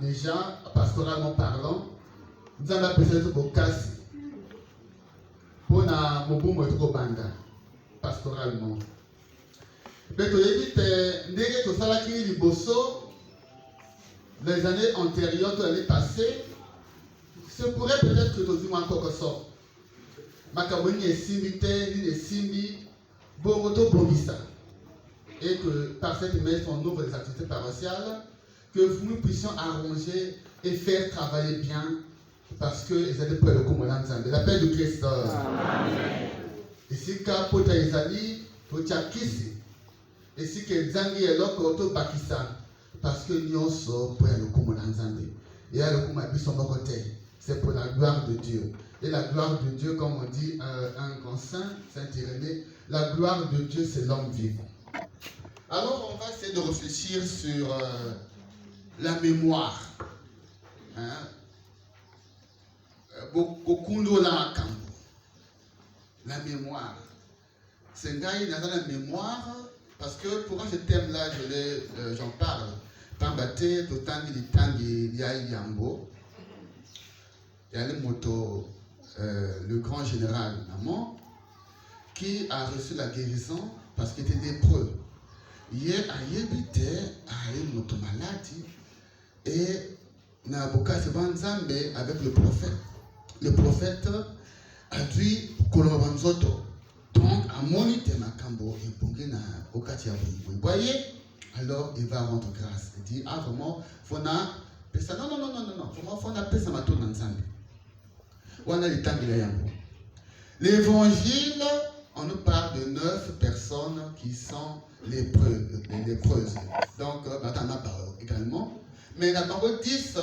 déjà, pastoralement parlant, nous avons appelé ça Bokasi. Pour na mobumo et banda, pastoralement. Mais tu dis que dès que tu as acquis Bosso, les années antérieures, les années passées, ce pourrait peut-être que tu as encore que ça. Makaboni est simité, il est simbi, Boroto Bobissa. Et que par cette image, on ouvre les activités paroissiales, que nous puissions arranger et faire travailler bien, parce que les années pour le Komolan Zambé. La paix du Christ. Et si Kapota Ezali, Potia Kisi. Et si que Zangi est là, Koto Bakissa. Parce que nous sommes pour le Komolan Zambé. Et là, le Komolan son côté. C'est pour la gloire de Dieu. Et la gloire de Dieu, comme on dit un grand saint, Saint-Irénée, la gloire de Dieu, c'est l'homme vivant. Alors, on va essayer de réfléchir sur la mémoire. Hein? La mémoire. C'est dans la mémoire, parce que pourquoi ce thème-là, j'en parle. Tambate, Totangi, Tangi, Yambo. Il y a le moto, le grand général Naman, qui a reçu la guérison parce qu'il était lépreux. Hier, il habité à une moto maladie et Naboka Sebanzambe avec le prophète. Le prophète a dit Kolobanzoto. Donc, à moniter Makambo et Pongena Okatia. Vous voyez? Alors, il va rendre grâce. Il dit, ah, vraiment, Fona, Pesa. Non, vraiment, Fona Pesa Mato Nanzambe. On a les temps de l'évangile, on nous parle de 9 personnes qui sont lépreuses. Donc, également. Mais la parole 10,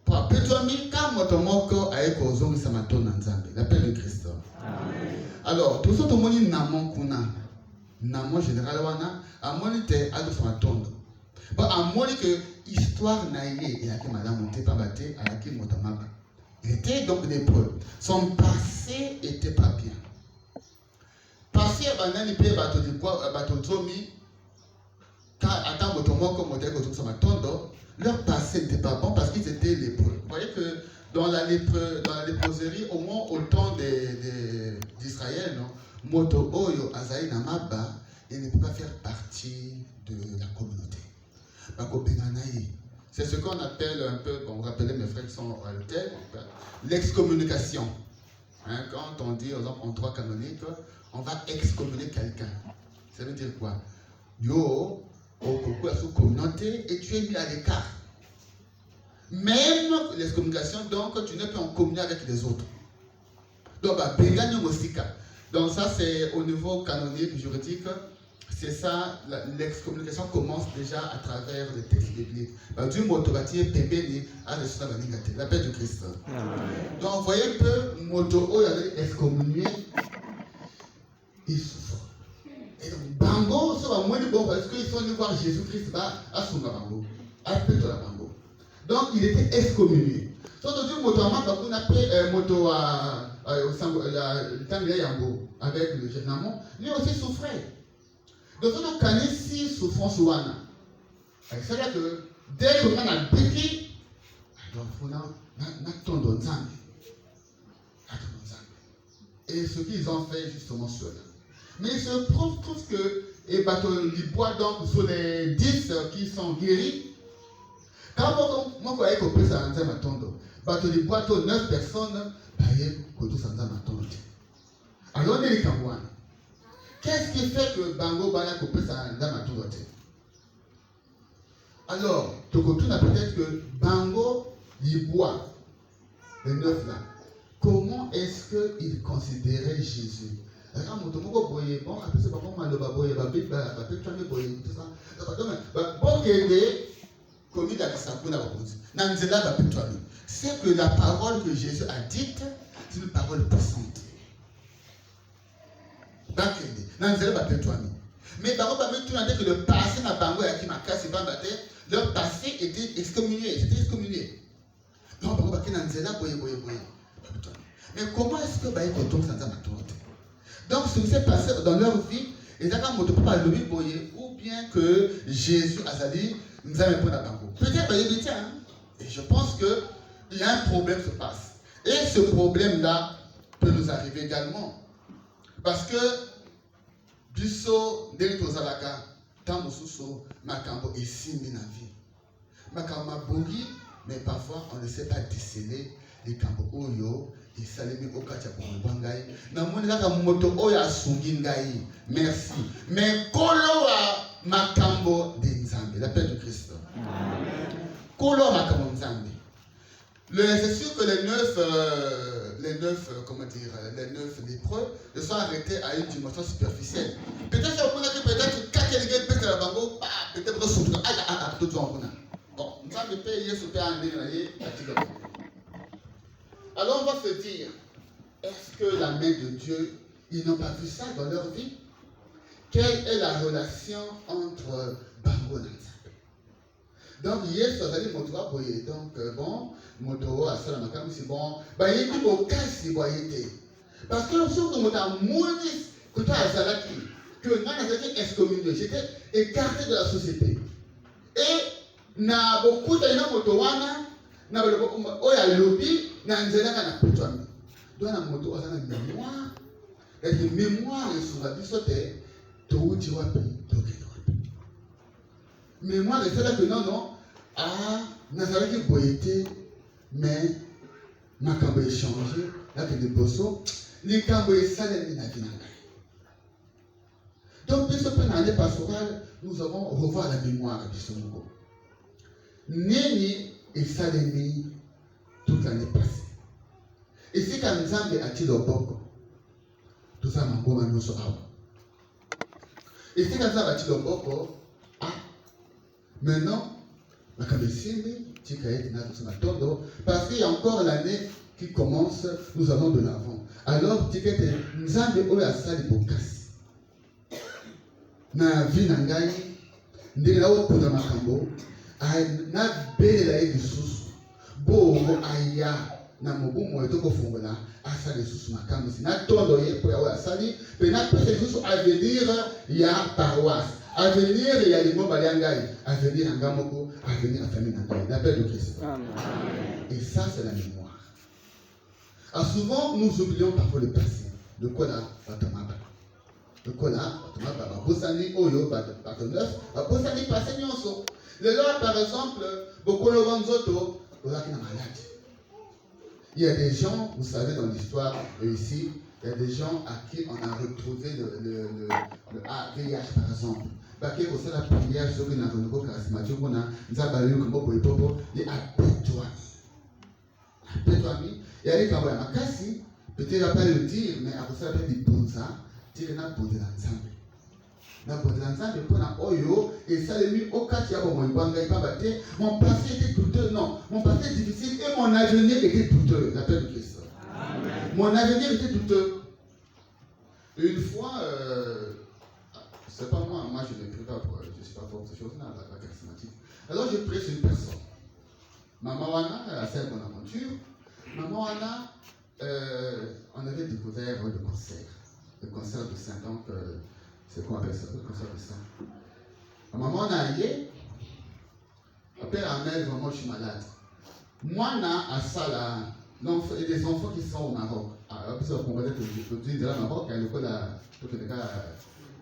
pour Pétoami, quand Motomoko a été aux hommes, ça m'a donné la paix de Christ. Alors, tout ça, tout le monde Namon Kuna. Namon général, à mon été, à deux fois tondo. À mon que histoire naïe, et à qui madame monté pas batté, à qui Motomaba. Il était donc lépreux. Son passé n'était pas bien. Passé à Banani Pé Batozomi, quand attend Motomoko modèle leur passé n'était pas bon parce qu'ils étaient lépreux. Vous voyez que dans la léproserie, au moins au temps d'Israël, Moto Oyo Azaï Namaba, il ne peut pas faire partie de la communauté. C'est ce qu'on appelle un peu, bon, vous rappelez mes frères qui sont à l'hôtel, l'excommunication. Hein, quand on dit, par exemple, en droit canonique, on va excommunier quelqu'un. Ça veut dire quoi? Yo, au coco à sous communauté et tu es mis à l'écart. Même l'excommunication, donc, tu n'es pas en communion avec les autres. Donc, donc ça, c'est au niveau canonique, juridique. C'est ça, l'excommunication commence déjà à travers les textes bibliques. Dieu motovati pembeni à la paix du Christ. Donc vous voyez que Moto avait excommunié, il souffre. Et donc Bango, ça va moins bon parce qu'ils sont venus voir Jésus-Christ à Sunga Bango, à Petola Bango. Donc il était excommunié. Surtout Dieu Moto on appelle Moto Yambo avec le jeune amant, lui aussi souffrait. Donc, on a si souffrance ou wana. C'est-à-dire que dès qu'on a béquille, alors il faut attendre Nzambe. Et ce qu'ils ont fait justement cela. Mais il se trouve que les bateaux du bois donc sur les 10 qui sont guéris. Quand moi je voyais qu'on peut s'en attendre, bateau du bois 9 personnes, qu'on doit s'en attendre. Alors on est les Kambouans. Qu'est-ce qui fait que Bango Bana peut s'en attendre? Alors, Tokotuna peut-être que Bango il boit les 9 là. Comment est-ce qu'il considérait Jésus? Bon, après c'est pas bon, c'est que la parole que Jésus a dite, c'est une parole puissante. Mais par contre, tu as dit que le passé n'a pas leur passé était excommunié. C'était excommunié. Non, mais comment est-ce que Baïko tombe sans amatorité? Donc, ce qui s'est passé dans leur vie, ils ont ou bien que Jésus a dit nous avons un point d'abord. Peut-être, il dit, tiens, et je pense qu'il y a un problème qui se passe. Et ce problème-là peut nous arriver également. Parce que, biso, dès que nous avons tant mosuso, makambo et simbi na vie. Makambo bongi, mais parfois on ne sait pas déceler les kambo oyo. Et salemi okacha pour bangai na moni kaka moto oyo asungi ngai merci mais kolo wa makambo de nzambe la paix de Christ kolo wa makambo nzambe c'est sûr que les neuf lépreux ne sont arrêtés à une dimension superficielle. Peut-être peut-être peut-être la bango peut-être surtout tout bon nzambe paye yesu paye andé na alors on va se dire, est-ce que la main de Dieu, ils n'ont pas vu ça dans leur vie? Quelle est la relation entre Bango et Nzambe? Donc, hier, ça allait montrer boyer. Donc, bon, moto à ça, c'est bon. Bah, il dit au cas si boyé. Parce que lorsque on a mouni, que tu as Zalaki, que moi, j'étais excommunié, j'étais écarté de la société. Et, na beaucoup de moto wana, na oya lobby, na nzela kana petwami. Donc, na moto wana mémoire. Et mémoire sur la vie sauté, tout tu vois mémoire c'est là que non Nazareth est boyété mais ma cambo est changé là que des bossos les cambo est salé na vie. Donc puis ce année pastorale nous avons revoir la mémoire de ce mot. Neni et salé toute l'année passée. Et si quand Nzambe a-t-il au boko tout ça m'a gommé nous sur et si quand Nzambe a-t-il au boko maintenant, parce qu'il y a encore l'année qui commence, nous allons de l'avant. Alors, tu dis que nous avons eu à ça les bocasses. Na vie nangai, ndela opo na makambo, na bela e disusu. Bo aya na mobumo etoko fongola, asa les sous makambo. Na tondo ye po ya asali, pe na pese disusu à venir ya paroisse. À venir, il y a les mots baliangai. À venir en Gamoko, à venir en famille nangai. La paix de Christ. Et ça, c'est la mémoire. Alors souvent, nous oublions parfois le passé. Le quoi là, Batamaba. Le quoi là, Batamaba. Bosani, Oyo, Bataneuf, Bosani, passé, Nyonso. Le loi, par exemple, Bokolo Vanzoto, Olaki na malade. Il y a des gens, vous savez, dans l'histoire ici, il y a des gens à qui on a retrouvé le VIH, par exemple. Parce que c'est la prière sur une renouveau charismatique, on a Zabalu, comme Bobo et Bobo, et appelle-toi. Appelle-toi, et allez, quand on a cassé, peut-être pas le dire, mais après ça, il y a des bons ans, tu es là pour de l'ensemble. Là pour de l'ensemble, pour la Oyo, et ça, les mis au cas où mon passé était douteux, non. Mon passé était difficile et mon avenir était douteux. La paix de Christ. Mon avenir était douteux. Une fois, c'est pas moi je ne prie pas, je ne suis pas pour ces choses-là, la charismatique. Alors je prie sur une personne. Maman Wana, elle a fait mon aventure. Maman Wana, on avait découvert le concert de Saint. Donc, c'est quoi on appelle ça, le concert de Saint. Maman Wana a yé, après Amel, vraiment je suis malade. Moi, à ça là. Donc, il y a des enfants qui sont au Maroc. Alors, puis, on va dire que je dis de là, Maroc, il y a le cas là, tout le cas,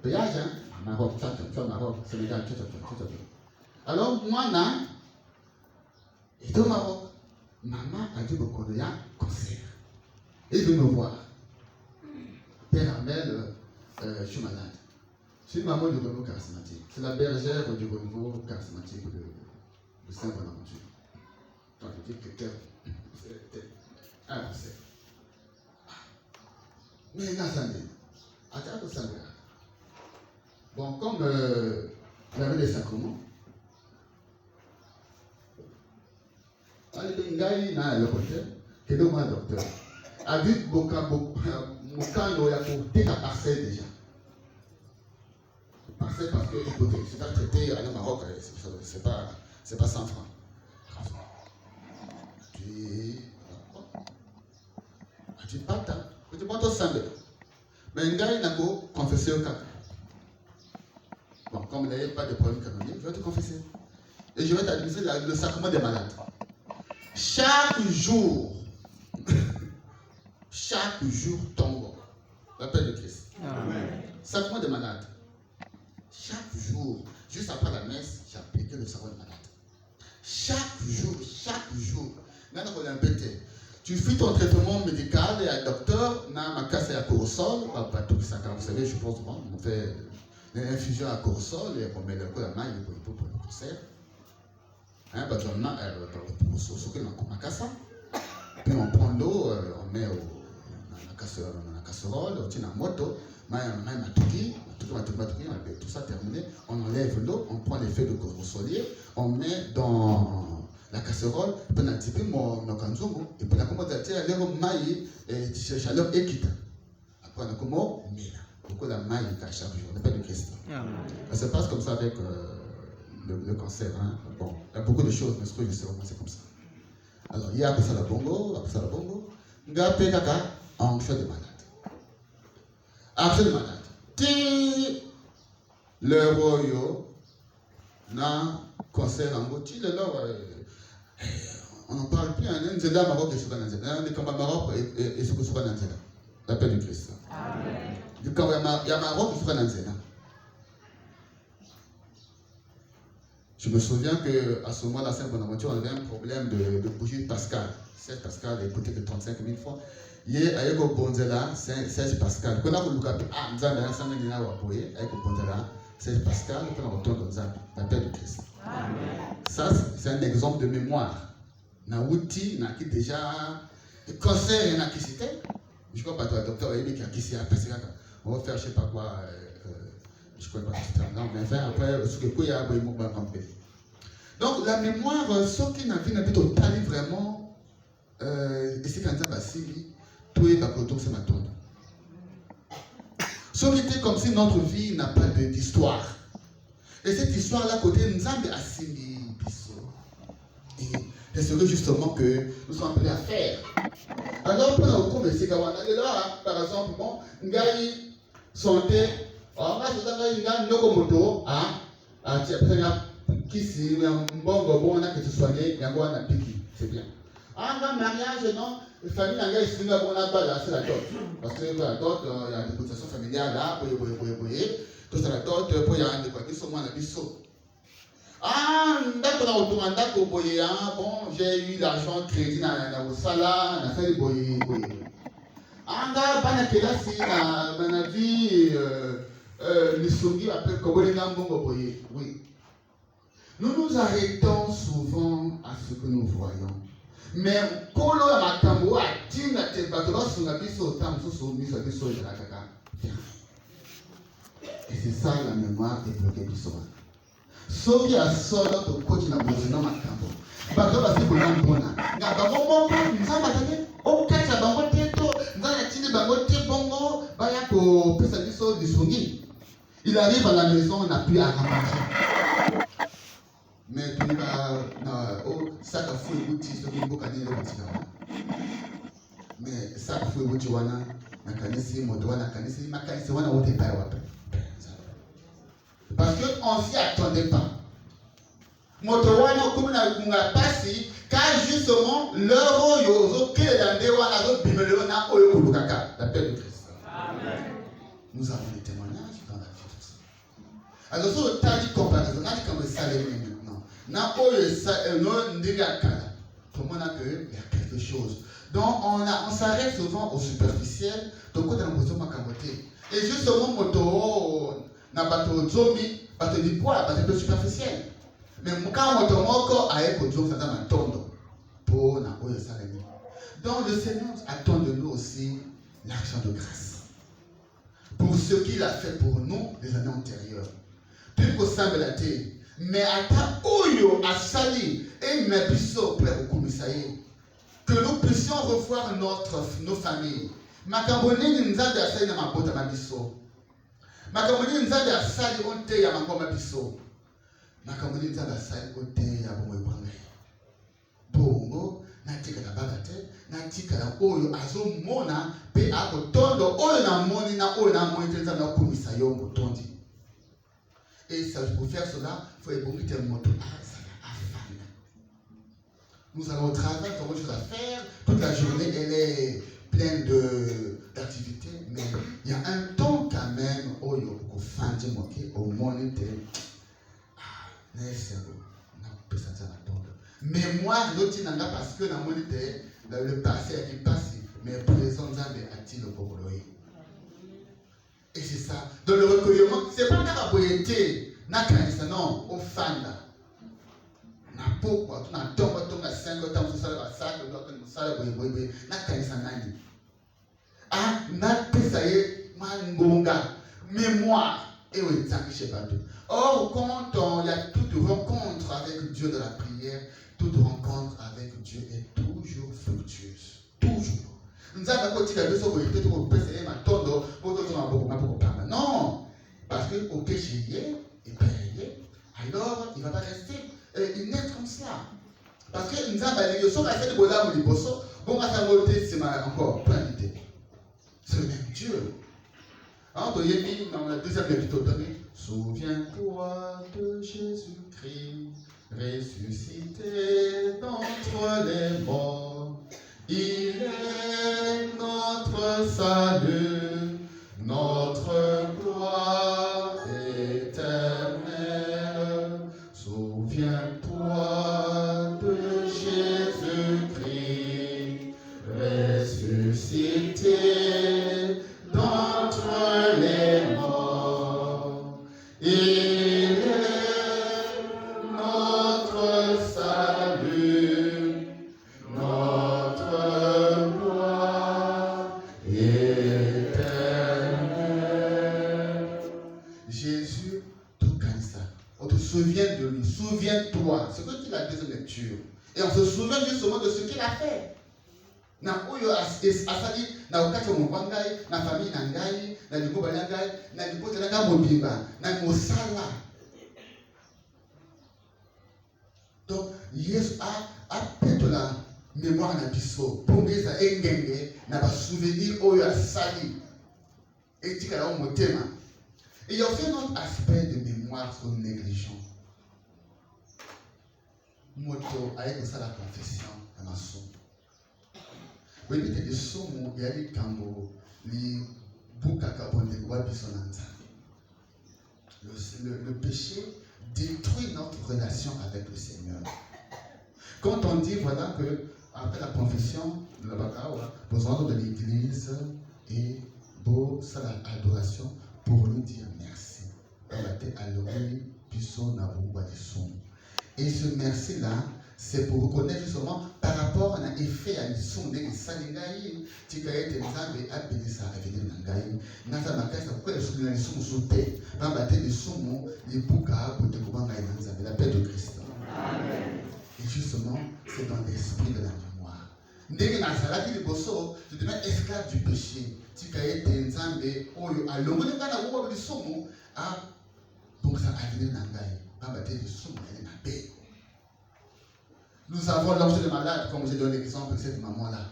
péage, hein, Maroc, Maroc, Sénégal, alors, moi, là, j'étais au Maroc. Maman a dit beaucoup de concert. Et il veut me voir. Père Armel, je suis malade. Je suis maman du renouveau charismatique. C'est la bergère du renouveau charismatique de Saint-Bonaventure. Donc, je dis que c'est mais bon, comme il y avait des sacrements, il y a le docteur, qui est le docteur. A dit Mokano ya côté la parcelle déjà. Parcelle parce que c'est pas traité à Maroc, c'est pas 100 francs. Tu pas tu pas tout semble. Mais un gars il n'a qu'à confesser au cap. Bon, comme il n'y a pas de problème canonique, je vais te confesser. et je vais t'administrer le sacrement des malades. Chaque jour, tombe l'appel de Christ. Amen. Sacrement des malades. Chaque jour, juste après la messe, j'ai appliqué le sacrement des malades. Chaque jour. Maintenant qu'on est un peu tu fais ton traitement médical et un docteur, ma casse est à corosol, vous savez, je pense, on fait une infusion à corosol et on met le coup à la main pour le cancer. Pour ma casse. Puis on prend l'eau, on met dans la casserole, on tient la moto, tout ça terminé, on enlève l'eau, on prend les feuilles de corosolier, on met dans la casserole, puis on a typé mon kanzungu, et puis on a commencé à tirer l'air maï et chaleur équite. Après on a comment mila. Pourquoi la maï à chaque jour, on n'a pas de Christ. Ça se passe comme ça avec le cancer. Hein. Bon, il y a beaucoup de choses, mais ce que je sais vraiment, c'est comme ça. Alors, il y a après ça la bongo, ngapé kaka, en fait de malade. Après de malade. Ti le royo na cancer en goti le là on n'en parle plus. Un nzela Maroc et sur un nzela. Un des combats Maroc et sur un nzela. La paix du Christ. Amen. Du coup, il y a Maroc et sur un nzela. Je me souviens qu'à ce moment-là, à Saint-Bonaventure, on avait un problème de bougie Pascal. 16 Pascal, elle coûtait que 35 000 fois. Il y a un bonzela, 16 Pascal. Quand on a voulu caper, nous avons un saint ménina à appuyer, avec le bonzela, 16 Pascal, puis on retourne dans la paix de Christ. Amen. Ça, c'est un exemple de mémoire. Naouti, n'a qui déjà. Le cancer, il y en a qui citait. Je crois pas, toi, docteur Ebi qui a qui s'y a passé. On va faire, je ne sais pas quoi. Je ne connais pas tout ça. Non, mais enfin, après, ce que il y a, il m'a campé. Donc, la mémoire, ce qui n'a pas total vraiment, et c'est quand on a suivi, tout est d'accord, c'est ma tonne. Ce qui était comme si notre vie n'a pas d'histoire. Et cette histoire-là, côté Nzambe a suivi. Et c'est ce que justement que nous sommes appelés à faire. Alors, pour nous commencer, par exemple, bon, Ngai santé. Alors, il y a un locomoto, qui si bon, que tu soignes, il y a un piqué, c'est bien. Un mariage, non, la famille, il y a c'est la dot. Parce que la dot, il y a des cotisations familiales là, tout ça la dot, pour y avoir des quoi, qui sont moins abyssaux. Bon, j'ai eu l'argent crédit dans le salaire, on a fait des boyés. Oui. Nous nous arrêtons souvent à ce que nous voyons. Mais et c'est ça la mémoire est bloquée du soir. Soki a solo to coach na bozina makambo. Bato basi bonambona. Na bango moko nzamba tane o kacha bango teto nzana tini bango te bongo baya ko pesa biso disongi. Il arrive à la maison, on n'a plus à ramasser. Mais tu vas ça ka fou uti so ki mboka ni le batika. Mais ça ka fou uti wana na kanisi moto wana kanisi makanisi wana wote pai wapi. Parce qu'on ne s'y attendait pas. Motowana comme na passi, car justement l'euro yozo que l'andé wana zo bimelona oyo kulukaka, la paix de Christ. Amen. Nous avons des témoignages dans la vie de ça. Alors sur le tas de comparaison, on a dit comme ça maintenant. Na oyo ça no ndiga kala. Comment on a que il y a quelque chose. Donc on s'arrête souvent au superficiel, donc quand on a besoin de camoter. Et justement moto na bato zomi bato di poids bato superficiel mais quand moto moko aeko zomi ça dans tondo pour na oyo salemi. Donc le Seigneur attend de nous aussi l'action de grâce pour ce qu'il a fait pour nous les années antérieures. Puis pour ça la terre mais ata oyo asali et mebiso pour okumisaye que nous puissions revoir nos familles. Makaboneni nzambe asali na mabota mabiso. Makamoni nzambe asali onte ya mangoma biso. Makamoni nzambe asali onte ya bomo ebwange. Bongo na tika na bagate na tika na oyo azomona pe akotondo oyo na moni na oyo na moni nzambe akomisa yo motondi. Et ça pour faire cela, faut ebongite moto nous allons au travail, nous avons des choses à faire, toute la journée, elle est pleine d'activités, mais il y a un temps quand même où il y a beaucoup de fins de mois, au moment mémoire d'autres parce que le passé qui passe, mais le présent a-t-il le boboloï. Et c'est ça. Dans le recueillement, c'est pas la beauté, non, au fan là. Na pourquoi tu n'as tombe na 5 ans tu sala ba sac tu sala boy na kanisa nani ah na pesaye mangonga mémoire et oui ça que je sais pas tout. Or quand il y a toute rencontre avec Dieu de la prière, toute rencontre avec Dieu est toujours fructueuse, toujours. Nzamba ko tika beso boy te ko pesaye matondo boto to maboko pamba. Non, parce que au péché et payé, alors il va pas rester il naît comme cela. Parce que nous avons son affaire de Bola ou de Bosso, bon, à sa volonté, c'est encore plein d'idées. C'est le même Dieu. Hein, tu as mis dans la deuxième lecture, souviens-toi de Jésus-Christ, ressuscité d'entre les morts. Il est notre salut, notre gloire éternelle. Souviens-toi de Jésus-Christ, ressuscité d'entre les morts. Il est notre salut, notre gloire éternelle. Jésus, tout comme ça. On te souvient de lui, souviens-toi. C'est que tu la deuxième lecture. Et on se souvient justement de ce qu'il a fait. Na oyo asali na wakati wa ngai na famille na ngai na likoba na ngai na lipota na ngai mobimba na mosala. Donc Yesu a peut la mémoire na biso pongeza engenge na ba souvenir oyo asali etika la motema. Et il y a aussi un autre aspect de mémoire que nous négligeons. Moto avec ça la confession à ma somme. Oui, mais il y a des sommes il y a des cambo, les bukaka bonde wabisonanta. Le péché détruit notre relation avec le Seigneur. Quand on dit voilà que après la confession, le bakawa, besoin de l'église et beau ça l'adoration pour lui dire merci. Et ce merci-là, c'est pour reconnaître justement par rapport à l'effet à l'issue de Salingaï, Tikaï, Tenzabe, Abélissa, Avenir Nangaï, Nata Makasa, pourquoi les soumis sont sautés, Rambaté les soumons, les Bouka, Botekoubangaï, Nanzabe, la paix de Christ. Et justement, c'est dans l'esprit de la mémoire. Ndenge Nazaraki de Bosso, tu deviens esclave du péché. Tikaï, Tenzabe, Oyo, Alongo, Nengana, Oyo, les soumons, donc ça Avenir Nangaï, Rambaté les soumons, elle est ma paix. Nous avons l'objet de malade, comme j'ai donné l'exemple de cette maman-là.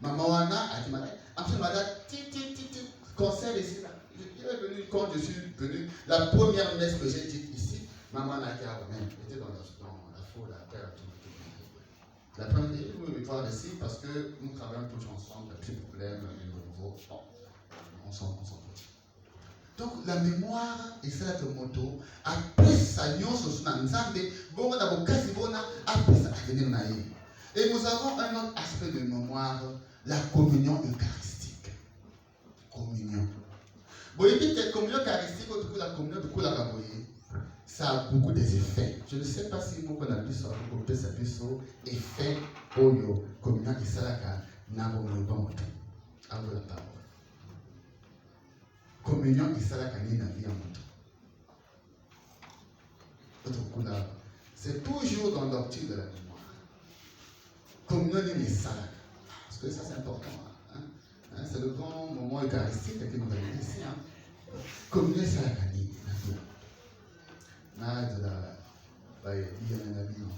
Maman Wana a dit malade, objet de malade, cancer ici, là. Il est venu, quand je suis venu, la première messe que j'ai dite ici, maman n'a qu'à même, était dans la foule, la terre, tout. La première, il veut voir ici parce que nous travaillons tous ensemble, il n'y a plus de problème, nouveau. Bon, on s'en fout. Donc la mémoire est celle que moto après sa nyonso na nzambe bongo na bokasi bona après ça avenir na ye. Et nous avons un autre aspect de mémoire, la communion eucharistique. Communion. Boye la communion eucharistique ou la communion de la kaboye, ça a beaucoup d'effets. Je ne sais pas si vous connaissez ça effet oyo communion qui salaka na bomo à la parole. Communion qui sera gagnée dans la vie en moto. C'est toujours dans l'optique de la mémoire. Communion n'est pas parce que ça c'est important. Hein? C'est le grand moment eucharistique que nous avons ici. Communion sera gagnée dans la vie. De la vie.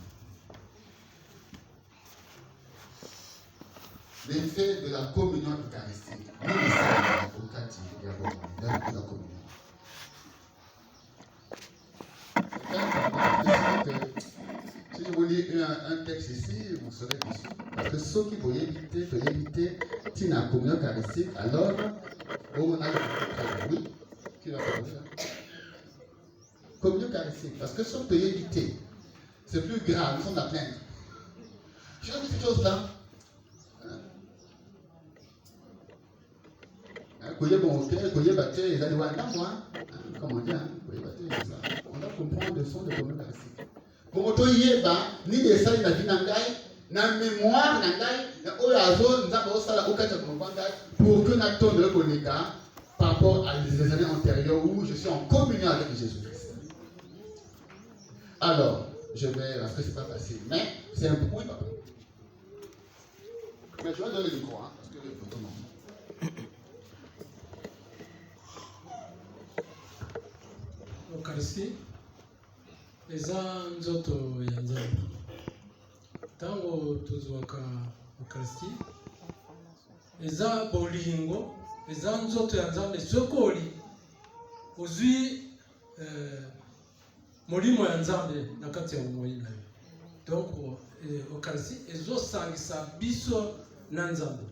L'effet de la communion eucharistique. Nous le savons au quartier de la communion. C'est Si vous lisez un texte ici, vous serez déçus. Parce que ceux qui vont éviter, si la communion eucharistique, alors, on a oui, qui va faire ça? Communion eucharistique. Parce que ceux qui peuvent éviter, c'est plus grave, ils sont à plaindre. Je vais dire cette chose-là. Comment dire? On doit comprendre le son de communion eucharistique. Comme tu y es, ni des salles de la vie n'angaï, na mémoire n'angaï, na oyazo, nous avons ça là au quatre pour que nous attendons le connecta par rapport à les années antérieures où je suis en communion avec Jésus-Christ. Alors, je vais, parce que c'est pas facile, mais c'est un peu, oui, papa. Mais je vais donner le micro, parce que le photo non. Eucharistie eza nzoto ya Nzambe. Tango tozwaka Eucharistie eza bolingo, eza nzoto ya Nzambe sokoli ozwi molimo ya Nzambe na kati ya bomoi na yo. Donc Eucharistie ezosangisa biso na Nzambe.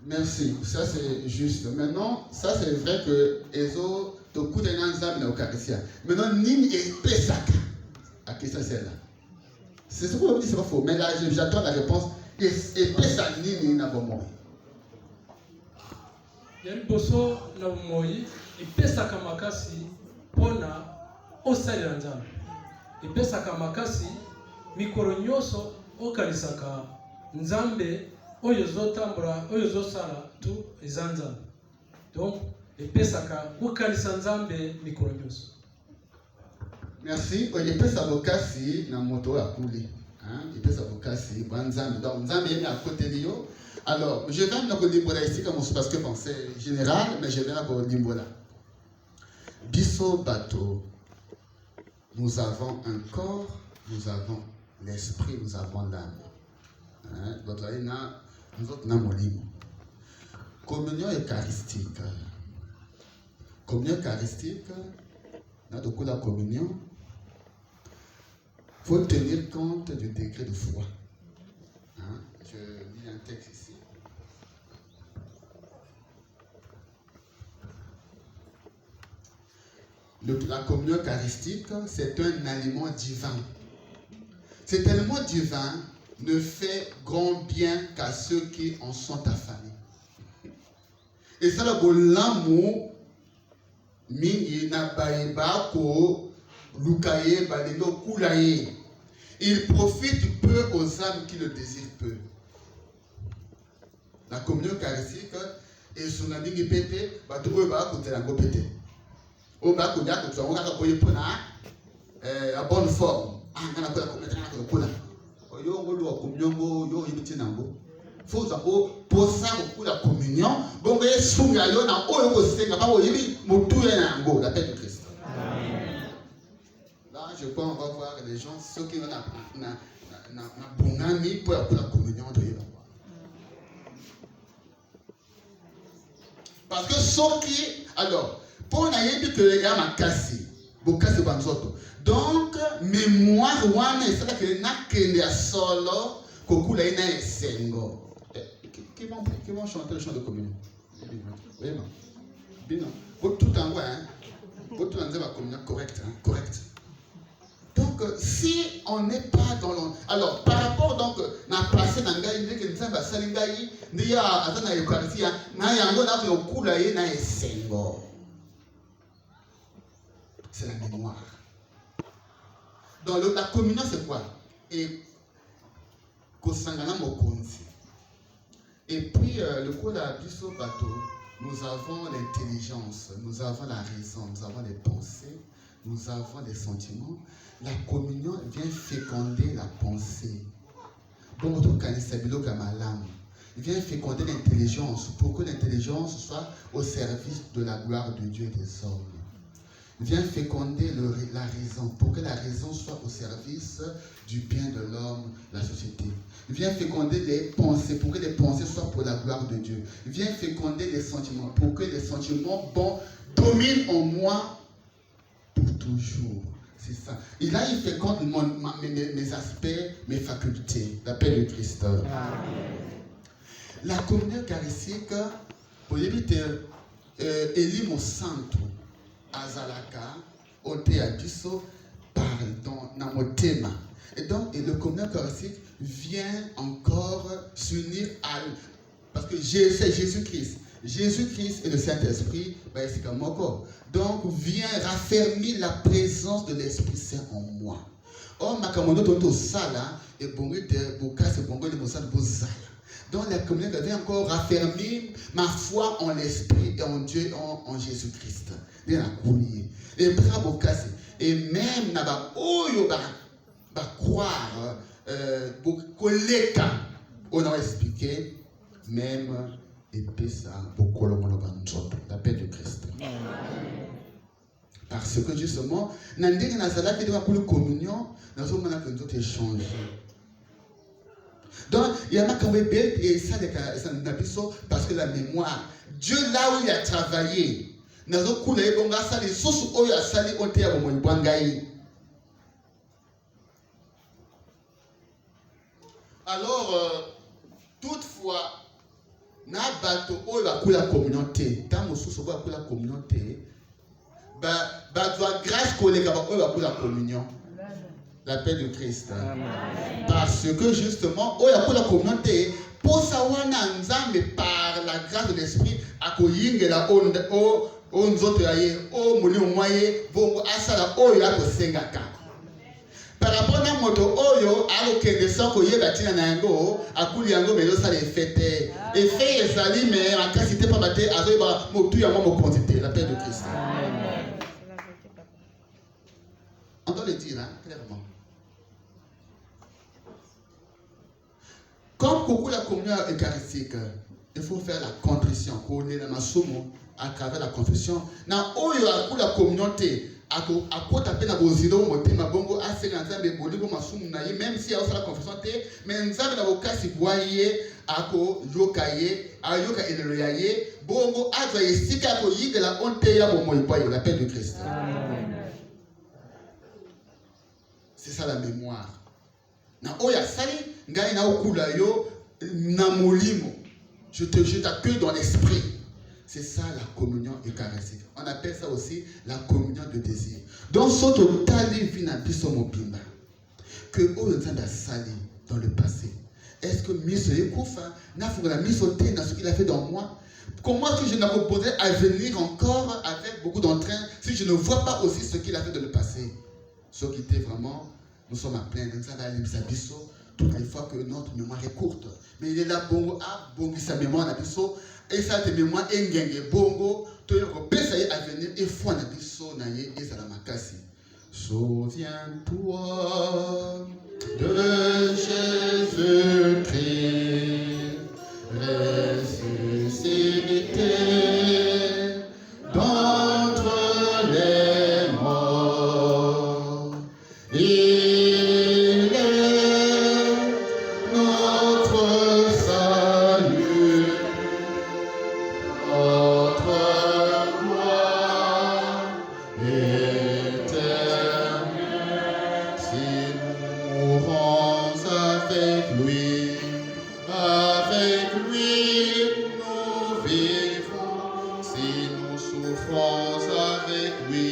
Merci, ça c'est juste. Maintenant, ça c'est vrai que Ezo te coûte un ensemble l'Eucharistie. Maintenant, Nini et Pesaka. La question c'est là. C'est ce qu'on dit, c'est pas faux. Mais là, j'attends la réponse. Et Pesaka Nini n'a pas mort. Yann Bosso na moi, et Pesaka makasi pona osali ya Nzambe. Et Pesaka makasi mikoro nyoso okanisaka Nzambe. Oyo zotambula, oyo zosala tu eza Nzambe. Donc, epesaka kukanisa Nzambe mikolo nyonso. Merci. Epesa bokasi na moto ya kuli. Epesa bokasi ba Nzambe. Donc Nzambe est à côté de yo. Alors, je vais na kolimbola ici comme parce que bon, c'est général, mais je vais na kolimbola. Biso bato. Nous avons un corps, nous avons l'esprit, nous avons l'âme. Votre aïna nous autres n'avons libre. Communion eucharistique. Communion eucharistique, dans le coup de la communion, il faut tenir compte du degré de foi. Je lis un texte ici. La communion eucharistique, c'est un aliment divin. Cet aliment divin ne fait grand bien qu'à ceux qui en sont affamés. Et ça, l'amour, il profite peu aux âmes qui le désirent peu. La communion eucharistique est sur la ligne pété, à bonne forme. Faut posa la communion, bon sunga yo na oyo ko senga ba oyebi mutu ya ngo la paix de Christ. Là je crois on va voir les gens ceux qui ont na bungami pour la communion de yo. Parce que ceux qui alors pour na yebi que ya makasi, bokasi banzoto. Donc, mémoire, c'est que na kende a solo, kokula ina esengo. Qui vont chanter le chant de communion? Oui, non. Bien, non. Tout en vrai, tout en vrai, la communion correcte, correct. Donc, si on n'est pas dans le... Alors, par rapport, donc, na passé dans le gars, que nous avons passé dans le gars, nous avons dans l'Eucharistie, nous avons kokula ina esengo. C'est la mémoire. Donc la communion c'est quoi? Et puis le coup de la biso bateau, nous avons l'intelligence, nous avons la raison, nous avons les pensées, nous avons les sentiments. La communion vient féconder la pensée. Donc il vient féconder l'intelligence pour que l'intelligence soit au service de la gloire de Dieu et des hommes. Vient féconder la raison pour que la raison soit au service du bien de l'homme, la société. Il vient féconder les pensées pour que les pensées soient pour la gloire de Dieu. Il vient féconder les sentiments pour que les sentiments bons dominent en moi pour toujours. C'est ça. Et là, il fait compte mes aspects, mes facultés. La paix de Christ. Amen. La communion eucharistique, pour éviter Elimo Santo, Azalaka, Ote Adiso, pardon, Namotema. Et donc, le communion eucharistique vient encore s'unir à. Parce que c'est Jésus-Christ. Jésus-Christ et le Saint-Esprit, c'est comme encore. Donc, vient raffermir la présence de l'Esprit Saint en moi. Or, ma commande de sala et bon de boka c'est bon de mosala bozala. Donc, la communion vient encore raffermir ma foi en l'Esprit et en Dieu, en Jésus-Christ. Et bravo et même naba oyo ba croire koleka on a expliqué même et ça beaucoup la paix de Christ. Parce que justement nandenge nazala ki de pour communion nous sommes dans que nous échange. Donc il y a ma belle et ça parce que la mémoire Dieu là où il a travaillé nazo kula ebonga sali susu oyo asali ote ya bomo ibwangai. Alors toutefois na bato oyo bakula communauté tant mosusu oyo bakula communauté ba doit grâce koleka ba oyo bakula communion. La paix de Christ. Amen. Parce que justement oyo bakula communauté pour savoir nzambe par la grâce de l'esprit akoyingela o nzoto ya ye o molimo mwaye bongo asala oyo akosengaka par rapport na moto oyo akokende soko yeba tina na yango akuli yango mais osala effet effet ezali mais makasi te pa bate azoyeba motu ya mwa mokonzi te. La paix de Christ. On doit le dire clairement. Comme beaucoup la communion eucharistique, il faut faire la contrition. Qu'on est dans ma somme à travers la contrition. Na oyo la communauté à côté peine à bozilo motema bongo a 50 de boligo masumu na ye même si a la confession te mais nzambe na bokasi boye ako yokaye ayoka elelo yaye bongo aza esika ko yigela onte ya bomo iboye. La paix de Christ. Amen. C'est ça la mémoire. Na oya sali ngai na okula yo na molimo. Je t'accueille dans l'esprit. C'est ça la communion eucharistique. On appelle ça aussi la communion de désir. Donc, soto tali vina biso mobimba. Que Olzanda sali dans le passé. Est-ce que miso yekufa n'a fait la misoté dans ce qu'il a fait dans moi? Comment est-ce que je n'ai pas posé à venir encore avec beaucoup d'entrain si je ne vois pas aussi ce qu'il a fait dans le passé? Ce qui était vraiment, nous sommes à plein de ça dans l'Ibsabiso. Toutes les fois que notre mémoire est courte. Mais il est là, bongo, sa mémoire n'a biso. Et ça, tes mémoires, engenge, bongo, tu as à venir, et foi n'a biso, naye, et ça la makasi. Souviens-toi de Jésus-Christ, ressuscité d'entre les morts. Il est notre salut, notre gloire éternelle. Si nous mourons avec lui nous vivons. Si nous souffrons avec lui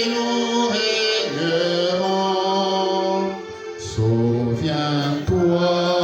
nous régnerons. Souviens-toi